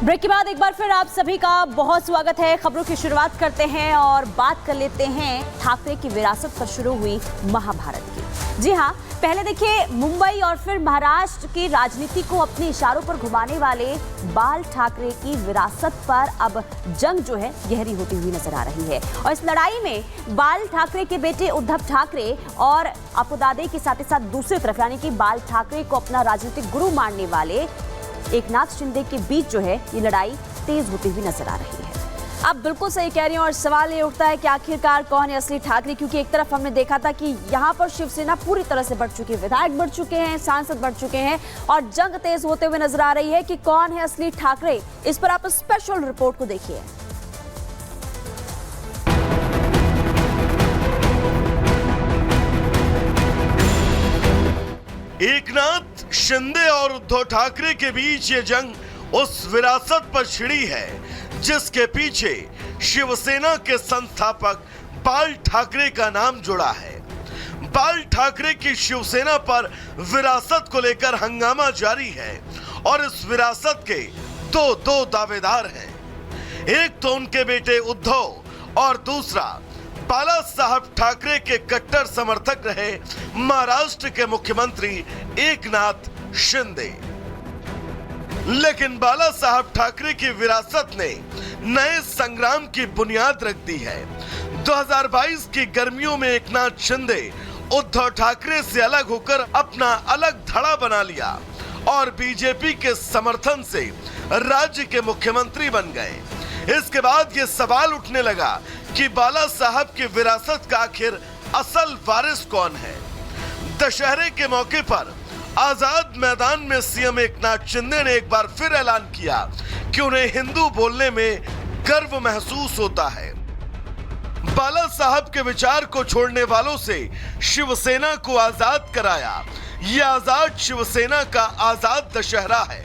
Break के बाद एक बार फिर आप सभी का बहुत स्वागत है। खबरों की शुरुआत करते हैं और बात कर लेते हैं ठाकरे की विरासत पर शुरू हुई महाभारत की। जी हां, पहले देखिए मुंबई और फिर महाराष्ट्र की राजनीति को अपने इशारों पर घुमाने वाले बाल ठाकरे की विरासत पर अब जंग जो है गहरी होती हुई नजर आ रही है। और इस लड़ाई में बाल ठाकरे के बेटे उद्धव ठाकरे और अपुदादे के साथ ही साथ दूसरी तरफ यानी कि बाल ठाकरे को अपना राजनीतिक गुरु मानने वाले एकनाथ शिंदे के बीच जो है ये लड़ाई तेज होती हुई नजर आ रही है। आप बिल्कुल सही कह रही हैं और सवाल ये उठता है कि आखिरकार कौन है असली ठाकरे, क्योंकि एक तरफ हमने देखा था कि यहाँ पर शिवसेना पूरी तरह से बढ़ चुकी है, विधायक बढ़ चुके हैं, सांसद बढ़ चुके हैं और जंग तेज होते हुए नजर आ रही है कि कौन है असली ठाकरे। इस पर आप स्पेशल रिपोर्ट को देखिए। एकनाथ शिंदे और उद्धव ठाकरे के बीच ये जंग उस विरासत पर छिड़ी है जिसके पीछे शिवसेना के संस्थापक बाल ठाकरे का नाम जुड़ा है। बाल ठाकरे की शिवसेना पर विरासत को लेकर हंगामा जारी है और इस विरासत के दो दावेदार हैं। एक तो उनके बेटे उद्धव और दूसरा बाला साहब ठाकरे के कट्टर समर्थक रहे महाराष्ट्र के मुख्यमंत्री एकनाथ शिंदे। लेकिन बाला साहब ठाकरे की विरासत ने नए संग्राम की बुनियाद रख दी है। 2022 की गर्मियों में एकनाथ शिंदे उद्धव ठाकरे से अलग होकर अपना अलग धड़ा बना लिया और बीजेपी के समर्थन से राज्य के मुख्यमंत्री बन गए। इसके बाद ये सवाल उठने लगा कि बाला साहब की विरासत का आखिर असल वारिस कौन है। दशहरे के मौके पर आजाद मैदान में सीएम एकनाथ शिंदे ने एक बार फिर ऐलान किया कि उन्हें हिंदू बोलने में गर्व महसूस होता है। बाला साहब के विचार को छोड़ने वालों से शिवसेना को आजाद कराया। यह आजाद शिवसेना का आजाद दशहरा है।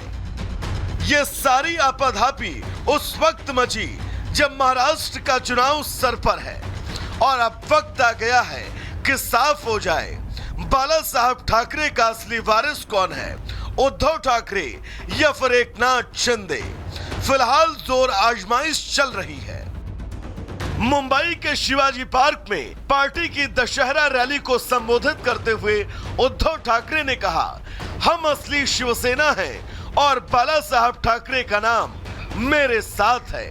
ये सारी आपाधापी उस वक्त मची जब महाराष्ट्र का चुनाव सर पर है और अब वक्त आ गया है कि साफ हो जाए बाला साहब ठाकरे का असली वारिस कौन है, उद्धव ठाकरे या फिर एकनाथ शिंदे। फिलहाल जोर आजमाइश चल रही है। मुंबई के शिवाजी पार्क में पार्टी की दशहरा रैली को संबोधित करते हुए उद्धव ठाकरे ने कहा, हम असली शिवसेना हैं और बाला साहब ठाकरे का नाम मेरे साथ है।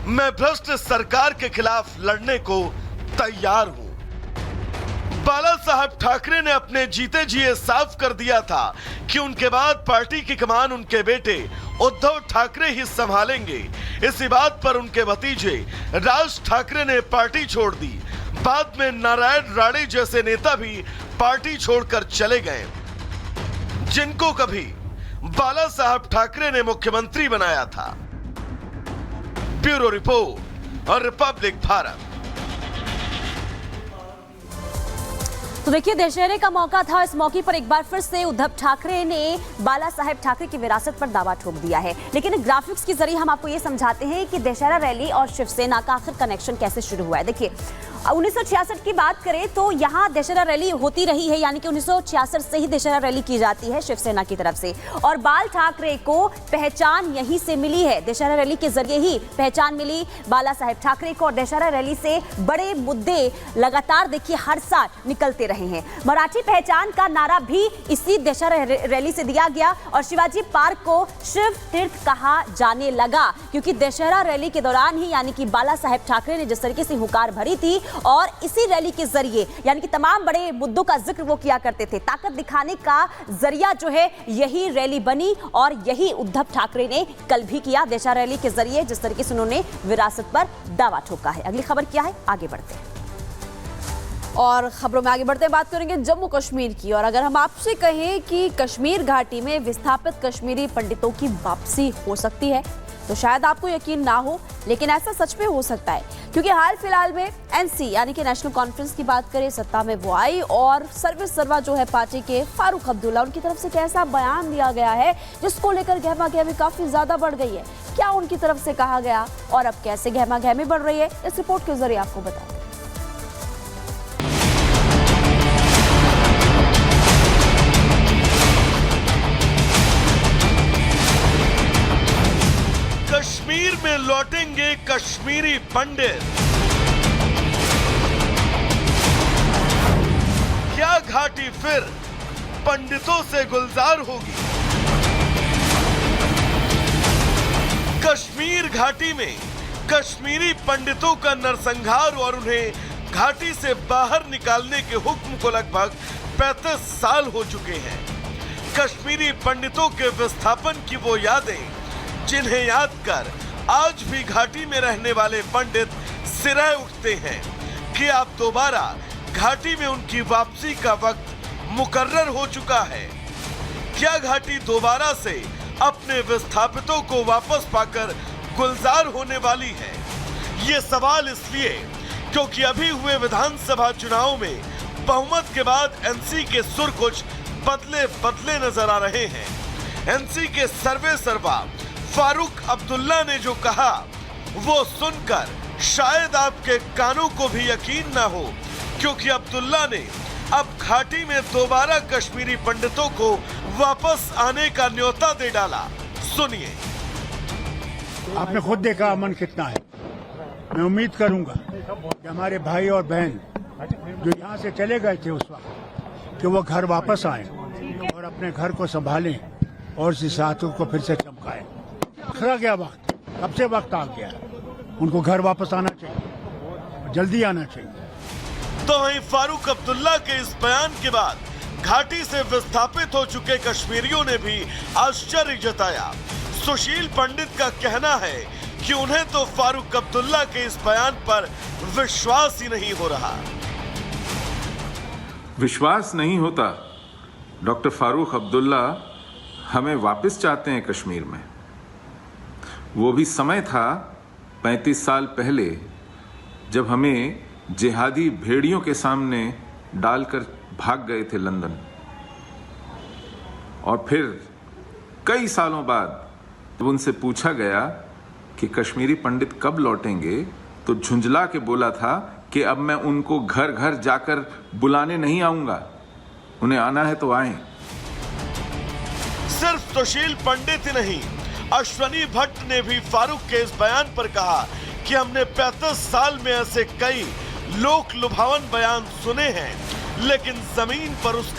मैं भ्रष्ट सरकार के खिलाफ लड़ने को तैयार हूं। बाला साहब ठाकरे ने अपने जीते जी साफ कर दिया था कि उनके बाद पार्टी की कमान उनके बेटे उद्धव ठाकरे ही संभालेंगे। इसी बात पर उनके भतीजे राज ठाकरे ने पार्टी छोड़ दी। बाद में नारायण राणे जैसे नेता भी पार्टी छोड़कर चले गए जिनको कभी बाला साहब ठाकरे ने मुख्यमंत्री बनाया था। ब्यूरो रिपोर्ट और रिपब्लिक भारत। तो देखिए, दशहरे का मौका था। इस मौके पर एक बार फिर से उद्धव ठाकरे ने बाला साहेब ठाकरे की विरासत पर दावा ठोक दिया है। लेकिन ग्राफिक्स के जरिए हम आपको ये समझाते हैं कि दशहरा रैली और शिवसेना का आखिर कनेक्शन कैसे शुरू हुआ है। देखिए, 1966 की बात करें तो यहाँ दशहरा रैली होती रही है, यानी कि 1966 से ही दशहरा रैली की जाती है शिवसेना की तरफ से। और बाल ठाकरे को पहचान यहीं से मिली है, दशहरा रैली के जरिए ही पहचान मिली बाला साहेब ठाकरे को। और दशहरा रैली से बड़े मुद्दे लगातार देखिए हर साल निकलते रहे हैं। मराठी पहचान का नारा भी इसी दशहरा रैली से दिया गया और शिवाजी पार्क को शिव तीर्थ कहा जाने लगा, क्योंकि दशहरा रैली के दौरान ही यानी कि बाला साहेब ठाकरे ने जिस तरीके से हुंकार भरी थी और इसी रैली के जरिए यानी कि तमाम बड़े मुद्दों का जिक्र वो किया करते थे। ताकत दिखाने का जरिया जो है यही रैली बनी और यही उद्धव ठाकरे ने कल भी किया दशहरा रैली के जरिए, जिस तरीके से उन्होंने विरासत पर दावा ठोका है। अगली खबर क्या है, आगे बढ़ते हैं और खबरों में आगे बढ़ते हैं, बात करेंगे जम्मू कश्मीर की। और अगर हम आपसे कहें कि कश्मीर घाटी में विस्थापित कश्मीरी पंडितों की वापसी हो सकती है तो शायद आपको यकीन ना हो, लेकिन ऐसा सच में हो सकता है, क्योंकि हाल फिलहाल में एनसी यानी कि नेशनल कॉन्फ्रेंस की बात करें, सत्ता में वो आई और सर्वे सर्वा जो है पार्टी के फारूक अब्दुल्ला, उनकी तरफ से कैसा बयान दिया गया है जिसको लेकर गहमा गहमी काफी ज्यादा बढ़ गई है। क्या उनकी तरफ से कहा गया और अब कैसे गहमा गहमी बढ़ रही है, इस रिपोर्ट के जरिए आपको बताते हैं। कश्मीर में लौटेंगे कश्मीरी पंडित। क्या घाटी फिर पंडितों से गुलजार होगी? कश्मीर घाटी में कश्मीरी पंडितों का नरसंहार और उन्हें घाटी से बाहर निकालने के हुक्म को लगभग 35 साल हो चुके हैं। कश्मीरी पंडितों के विस्थापन की वो यादें जिन्हें याद कर आज भी घाटी में रहने वाले पंडित सिरह उठते हैं कि अब दोबारा घाटी में उनकी वापसी का वक्त मुकर्रर हो चुका है। क्या घाटी दोबारा से अपने विस्थापितों को वापस पाकर गुलजार होने वाली है? ये सवाल इसलिए क्योंकि अभी हुए विधानसभा चुनाव में बहुमत के बाद एनसी के सुर कुछ बदले बदले नजर आ रहे हैं। एनसी के सर्वे सर्वा फारूक अब्दुल्ला ने जो कहा वो सुनकर शायद आपके कानों को भी यकीन ना हो, क्योंकि अब्दुल्ला ने अब घाटी में दोबारा कश्मीरी पंडितों को वापस आने का न्योता दे डाला। सुनिए। आपने खुद देखा अमन कितना है। मैं उम्मीद करूंगा कि हमारे भाई और बहन जो यहाँ से चले गए थे उस वक्त कि वो घर वापस आए और अपने घर को संभालें और इस हाथों को फिर से चमकाएं। खरा गया वक्त, कब से वक्त आ गया, उनको घर वापस आना चाहिए, जल्दी आना चाहिए। तो वहीं फारूक अब्दुल्ला के इस बयान के बाद घाटी से विस्थापित हो चुके कश्मीरियों ने भी आश्चर्य जताया। सुशील पंडित का कहना है कि उन्हें तो फारूक अब्दुल्ला के इस बयान पर विश्वास ही नहीं हो रहा। विश्वास नहीं होता। डॉक्टर फारूक अब्दुल्ला हमें वापस चाहते हैं कश्मीर में। वो भी समय था 35 साल पहले जब हमें जिहादी भेड़ियों के सामने डालकर भाग गए थे लंदन, और फिर कई सालों बाद जब उनसे पूछा गया कि कश्मीरी पंडित कब लौटेंगे तो झुंझला के बोला था कि अब मैं उनको घर घर जाकर बुलाने नहीं आऊंगा, उन्हें आना है तो आए। सिर्फ सुशील पंडित ही नहीं, अश्वनी भट्ट ने भी फारूक के इस बयान पर कहा कि हमने 35 साल में ऐसे कई लोक लुभावन बयान सुने हैं, लेकिन जमीन पर उसका